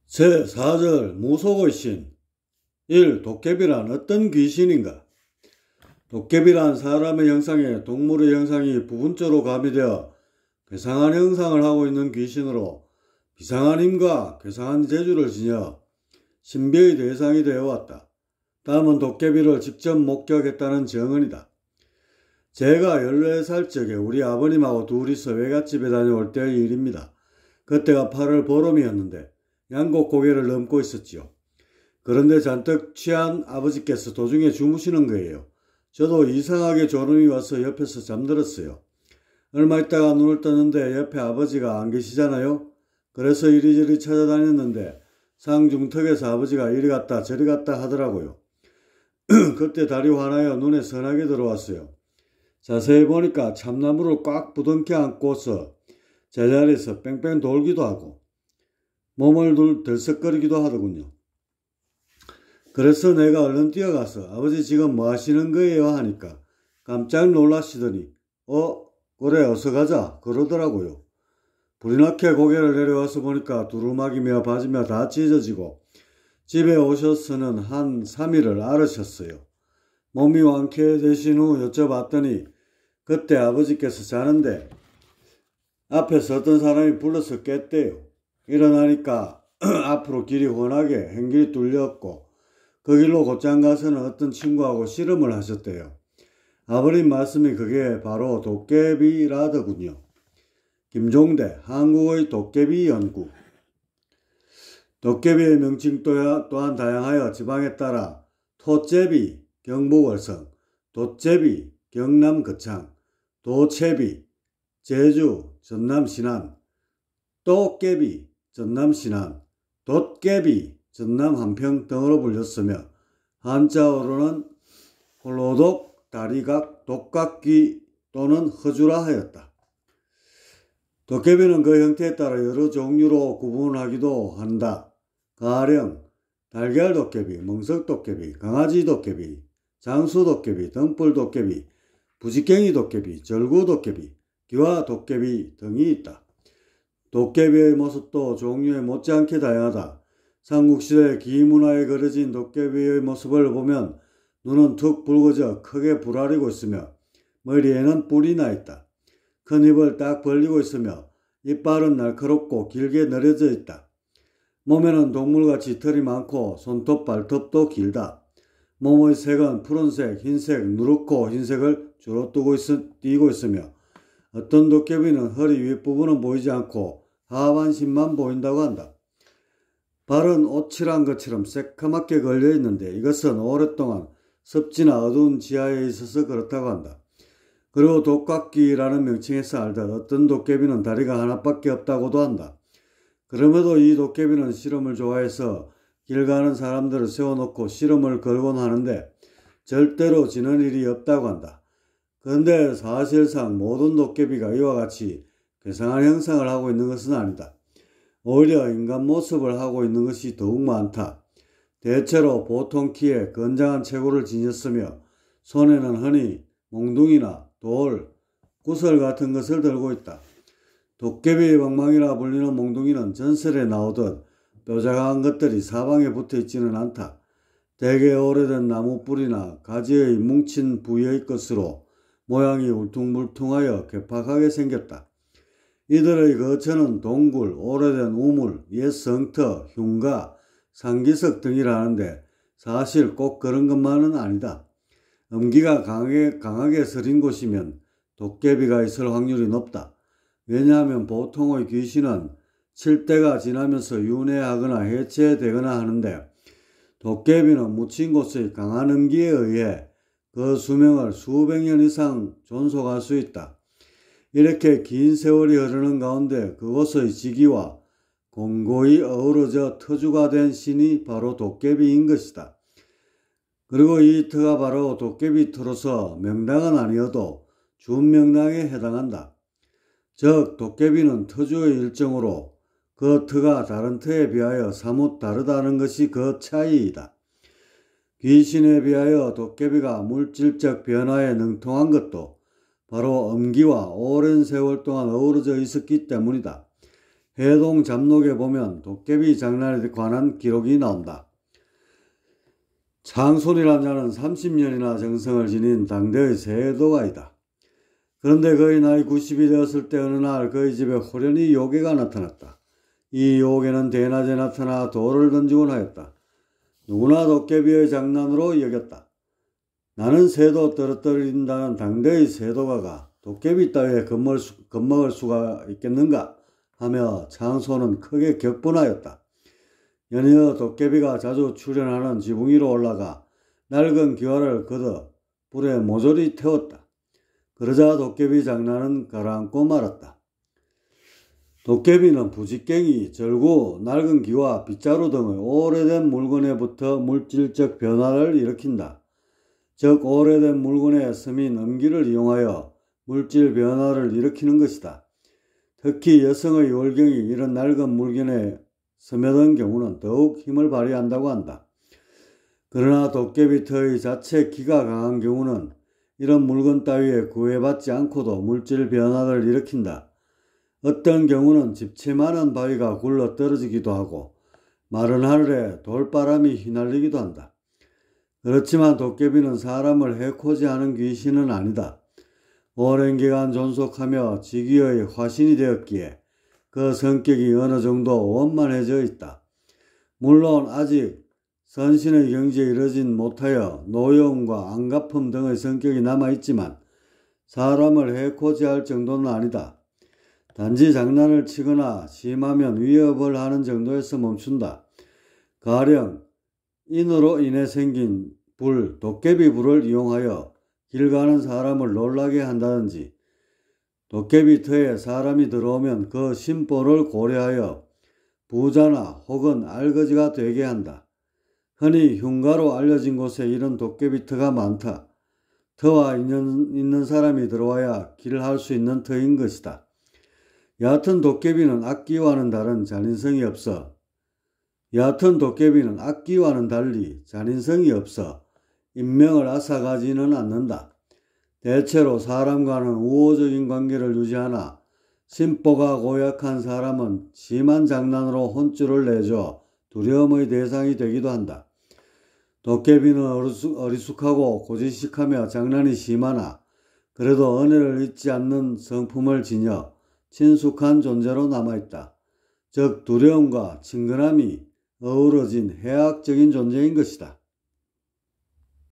제4절 무속의 신 1. 도깨비란 어떤 귀신인가? 도깨비란 사람의 형상에 동물의 형상이 부분적으로 가미되어 괴상한 형상을 하고 있는 귀신으로 비상한 힘과 괴상한 재주를 지녀 신비의 대상이 되어왔다. 다음은 도깨비를 직접 목격했다는 증언이다. 제가 14살 적에 우리 아버님하고 둘이서 외갓집에 다녀올 때의 일입니다. 그때가 8월 보름이었는데 양곡 고개를 넘고 있었지요. 그런데 잔뜩 취한 아버지께서 도중에 주무시는 거예요. 저도 이상하게 졸음이 와서 옆에서 잠들었어요. 얼마 있다가 눈을 떴는데 옆에 아버지가 안 계시잖아요. 그래서 이리저리 찾아다녔는데 상중턱에서 아버지가 이리 갔다 저리 갔다 하더라고요. 그때 달이 환하여 눈에 선하게 들어왔어요. 자세히 보니까 참나무를 꽉 부둥켜 안고서 제자리에서 뺑뺑 돌기도 하고 몸을 들썩거리기도 하더군요. 그래서 내가 얼른 뛰어가서 아버지 지금 뭐 하시는 거예요 하니까 깜짝 놀라시더니 그래 어서 가자 그러더라고요. 불이 나게 고개를 내려와서 보니까 두루마기며 바지며 다 찢어지고 집에 오셔서는 한 3일을 앓으셨어요. 몸이 완쾌되신 후 여쭤봤더니 그때 아버지께서 자는데 앞에서 어떤 사람이 불러서 깼대요. 일어나니까 앞으로 길이 훤하게 행길이 뚫렸고 그 길로 곧장 가서는 어떤 친구하고 씨름을 하셨대요. 아버님 말씀이 그게 바로 도깨비라더군요. 김종대 한국의 도깨비 연구. 도깨비의 명칭 또한 다양하여 지방에 따라 토제비 경북월성, 돛제비 경남 거창, 도채비 제주 전남 신안, 또깨비 전남 신안, 돛깨비 전남 한평 등으로 불렸으며 한자어로는 홀로독, 다리각, 독각귀 또는 허주라 하였다. 도깨비는 그 형태에 따라 여러 종류로 구분하기도 한다. 가령 달걀도깨비, 멍석도깨비, 강아지도깨비, 장수도깨비, 등불도깨비, 부지깽이도깨비, 절구도깨비, 기와도깨비 등이 있다. 도깨비의 모습도 종류에 못지않게 다양하다. 삼국시대 기문화에 그려진 도깨비의 모습을 보면 눈은 툭 붉어져 크게 부라리고 있으며 머리에는 뿔이 나 있다. 큰 입을 딱 벌리고 있으며 이빨은 날카롭고 길게 늘어져 있다. 몸에는 동물같이 털이 많고 손톱 발톱도 길다. 몸의 색은 푸른색, 흰색, 누렇고 흰색을 주로 띠고 있으며 어떤 도깨비는 허리 윗부분은 보이지 않고 하반신만 보인다고 한다. 발은 오칠한 것처럼 새카맣게 걸려 있는데 이것은 오랫동안 습지나 어두운 지하에 있어서 그렇다고 한다. 그리고 독각귀라는 명칭에서 알듯 어떤 도깨비는 다리가 하나밖에 없다고도 한다. 그럼에도 이 도깨비는 씨름을 좋아해서 길 가는 사람들을 세워놓고 씨름을 걸곤 하는데 절대로 지는 일이 없다고 한다. 그런데 사실상 모든 도깨비가 이와 같이 괴상한 형상을 하고 있는 것은 아니다. 오히려 인간 모습을 하고 있는 것이 더욱 많다. 대체로 보통 키에 건장한 체구를 지녔으며 손에는 흔히 몽둥이나 돌, 구슬 같은 것을 들고 있다. 도깨비의 방망이라 불리는 몽둥이는 전설에 나오듯 뾰족한 것들이 사방에 붙어 있지는 않다. 대개 오래된 나무 뿌리나 가지의 뭉친 부위의 것으로 모양이 울퉁불퉁하여 괴팍하게 생겼다. 이들의 거처는 동굴, 오래된 우물, 옛 성터, 흉가, 상기석 등이라는데 사실 꼭 그런 것만은 아니다. 음기가 강하게 서린 곳이면 도깨비가 있을 확률이 높다. 왜냐하면 보통의 귀신은 칠대가 지나면서 윤회하거나 해체되거나 하는데 도깨비는 묻힌 곳의 강한 음기에 의해 그 수명을 수백 년 이상 존속할 수 있다. 이렇게 긴 세월이 흐르는 가운데 그곳의 지기와 공고히 어우러져 터주가 된 신이 바로 도깨비인 것이다. 그리고 이 터가 바로 도깨비 터로서 명당은 아니어도 준명당에 해당한다. 즉 도깨비는 터주의 일종으로 그 터가 다른 터에 비하여 사뭇 다르다는 것이 그 차이이다. 귀신에 비하여 도깨비가 물질적 변화에 능통한 것도 바로 음기와 오랜 세월 동안 어우러져 있었기 때문이다. 해동 잡록에 보면 도깨비 장난에 관한 기록이 나온다. 창손이란 자는 30년이나 정성을 지닌 당대의 세도가이다. 그런데 그의 나이 90이 되었을 때 어느 날 그의 집에 호련히 요괴가 나타났다. 이 요괴는 대낮에 나타나 돌을 던지곤 하였다. 누구나 도깨비의 장난으로 여겼다. 나는 새도 떨어뜨린다는 당대의 세도가가 도깨비 따위에 겁먹을 수가 있겠는가 하며 창손은 크게 격분하였다. 연이어 도깨비가 자주 출연하는 지붕 위로 올라가 낡은 기와를 걷어 불에 모조리 태웠다. 그러자 도깨비 장난은 가라앉고 말았다. 도깨비는 부직갱이, 절구, 낡은 기와, 빗자루 등의 오래된 물건에부터 물질적 변화를 일으킨다. 즉 오래된 물건에 스민 음기를 이용하여 물질 변화를 일으키는 것이다. 특히 여성의 월경이 이런 낡은 물건에 스며든 경우는 더욱 힘을 발휘한다고 한다. 그러나 도깨비터의 자체 기가 강한 경우는 이런 물건 따위에 구애받지 않고도 물질 변화를 일으킨다. 어떤 경우는 집채 많은 바위가 굴러 떨어지기도 하고 마른 하늘에 돌바람이 휘날리기도 한다. 그렇지만 도깨비는 사람을 해코지 하는 귀신은 아니다. 오랜 기간 존속하며 지귀의 화신이 되었기에 그 성격이 어느 정도 원만해져 있다. 물론 아직 선신의 경지에 이르진 못하여 노여움과 안가품 등의 성격이 남아있지만 사람을 해코지할 정도는 아니다. 단지 장난을 치거나 심하면 위협을 하는 정도에서 멈춘다. 가령 인으로 인해 생긴 불, 도깨비 불을 이용하여 길 가는 사람을 놀라게 한다든지 도깨비 터에 사람이 들어오면 그 심보를 고려하여 부자나 혹은 알거지가 되게 한다. 흔히 흉가로 알려진 곳에 이런 도깨비 터가 많다. 터와 인연 있는 사람이 들어와야 길을 할 수 있는 터인 것이다. 얕은 도깨비는 악기와는 달리 잔인성이 없어 인명을 앗아가지는 않는다. 대체로 사람과는 우호적인 관계를 유지하나 심보가 고약한 사람은 심한 장난으로 혼쭐을 내줘 두려움의 대상이 되기도 한다. 도깨비는 어리숙하고 고지식하며 장난이 심하나 그래도 은혜를 잊지 않는 성품을 지녀 친숙한 존재로 남아있다. 즉 두려움과 친근함이 어우러진 해악적인 존재인 것이다.